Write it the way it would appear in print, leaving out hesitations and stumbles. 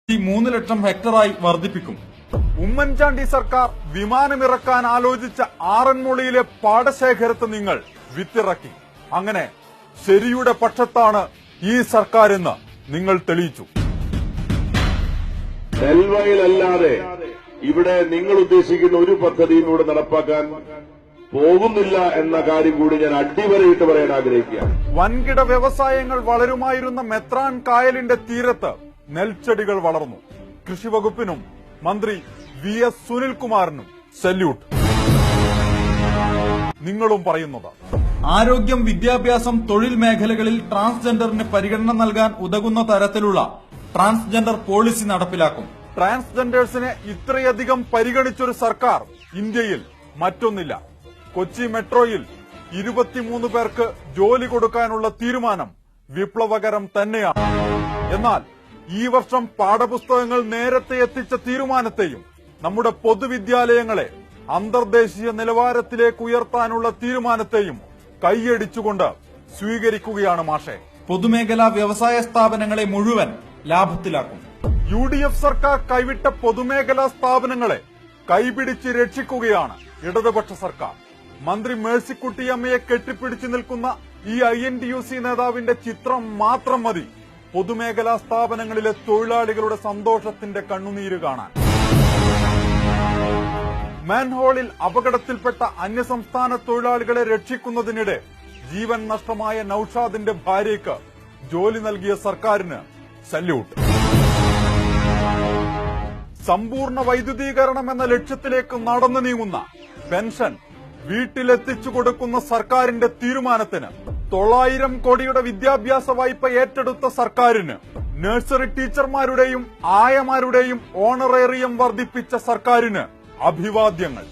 3 ലക്ഷം ഹെക്ടറായി വർദ്ധിപ്പിക്കും. ഉമ്മൻചാണ്ടി സർക്കാർ വിമാനമിറക്കാൻ ആലോചിച്ച ആറന്മുളയിലെ പാടശേഖരത്ത് നിങ്ങൾ വിത്തിറക്കി. അങ്ങനെ ശരിയുടെ പക്ഷത്താണ് ഈ സർക്കാരെന്ന് നിങ്ങൾ തെളിയിച്ചു. നെൽവയലല്ലാതെ ഇവിടെ നിങ്ങൾ ഉദ്ദേശിക്കുന്ന ഒരു പദ്ധതിയും ഇവിടെ നടപ്പാക്കാൻ പോകുന്നില്ല എന്ന കാര്യം കൂടി ഞാൻ അടിവരയിട്ട് പറയാൻ ആഗ്രഹിക്കുകയാണ്. വൻകിട വ്യവസായങ്ങൾ വളരുമായിരുന്ന മെത്രാൻ കായലിന്റെ തീരത്ത് നെൽച്ചെടികൾ വളർന്നു. കൃഷിവകുപ്പിനും മന്ത്രി VS സുനിൽകുമാറിനും സല്യൂട്ട്. നിങ്ങളും പറയുന്നത് ആരോഗ്യം, വിദ്യാഭ്യാസം, തൊഴിൽ മേഖലകളിൽ ട്രാൻസ്ജെൻഡറിന് പരിഗണന നൽകാൻ ഉതകുന്ന തരത്തിലുള്ള ട്രാൻസ്ജെൻഡർ പോളിസി നടപ്പിലാക്കും. ട്രാൻസ്ജെൻഡേഴ്സിനെ ഇത്രയധികം പരിഗണിച്ചൊരു സർക്കാർ ഇന്ത്യയിൽ മറ്റൊന്നില്ല. കൊച്ചി മെട്രോയിൽ 23 പേർക്ക് ജോലി കൊടുക്കാനുള്ള തീരുമാനം വിപ്ലവകരം തന്നെയാണ്. എന്നാൽ ഈ വർഷം പാഠപുസ്തകങ്ങൾ നേരത്തെ എത്തിച്ച തീരുമാനത്തെയും നമ്മുടെ പൊതുവിദ്യാലയങ്ങളെ അന്തർദേശീയ നിലവാരത്തിലേക്ക് ഉയർത്താനുള്ള തീരുമാനത്തെയും കൈയടിച്ചുകൊണ്ട് സ്വീകരിക്കുകയാണ് മാഷെ. പൊതുമേഖലാ വ്യവസായ സ്ഥാപനങ്ങളെ മുഴുവൻ ലാഭത്തിലാക്കും. UDF സർക്കാർ കൈവിട്ട പൊതുമേഖലാ സ്ഥാപനങ്ങളെ കൈപിടിച്ച് രക്ഷിക്കുകയാണ് ഇടതുപക്ഷ സർക്കാർ. മന്ത്രി മേഴ്സിക്കുട്ടിയമ്മയെ കെട്ടിപ്പിടിച്ചു നിൽക്കുന്ന ഈ INTUC നേതാവിന്റെ ചിത്രം മാത്രം മതി പൊതുമേഖലാ സ്ഥാപനങ്ങളിലെ തൊഴിലാളികളുടെ സന്തോഷത്തിന്റെ കണ്ണുനീര് കാണാൻ. മാൻഹോളിൽ അപകടത്തിൽപ്പെട്ട അന്യസംസ്ഥാന തൊഴിലാളികളെ രക്ഷിക്കുന്നതിനിടെ ജീവൻ നഷ്ടമായ നൌഷാദിന്റെ ഭാര്യയ്ക്ക് ജോലി നൽകിയ സർക്കാരിന് സല്യൂട്ട്. സമ്പൂർണ്ണ വൈദ്യുതീകരണം എന്ന ലക്ഷ്യത്തിലേക്ക് നടന്നു നീങ്ങുന്ന പെൻഷൻ വീട്ടിലെത്തിച്ചു കൊടുക്കുന്ന സർക്കാരിന്റെ തീരുമാനത്തിന്, 900 കോടിയുടെ വിദ്യാഭ്യാസ വായ്പ ഏറ്റെടുത്ത സർക്കാരിന്, നഴ്സറി ടീച്ചർമാരുടെയും ആയമാരുടെയും ഓണറേറിയം വർദ്ധിപ്പിച്ച സർക്കാരിന് അഭിവാദ്യങ്ങൾ.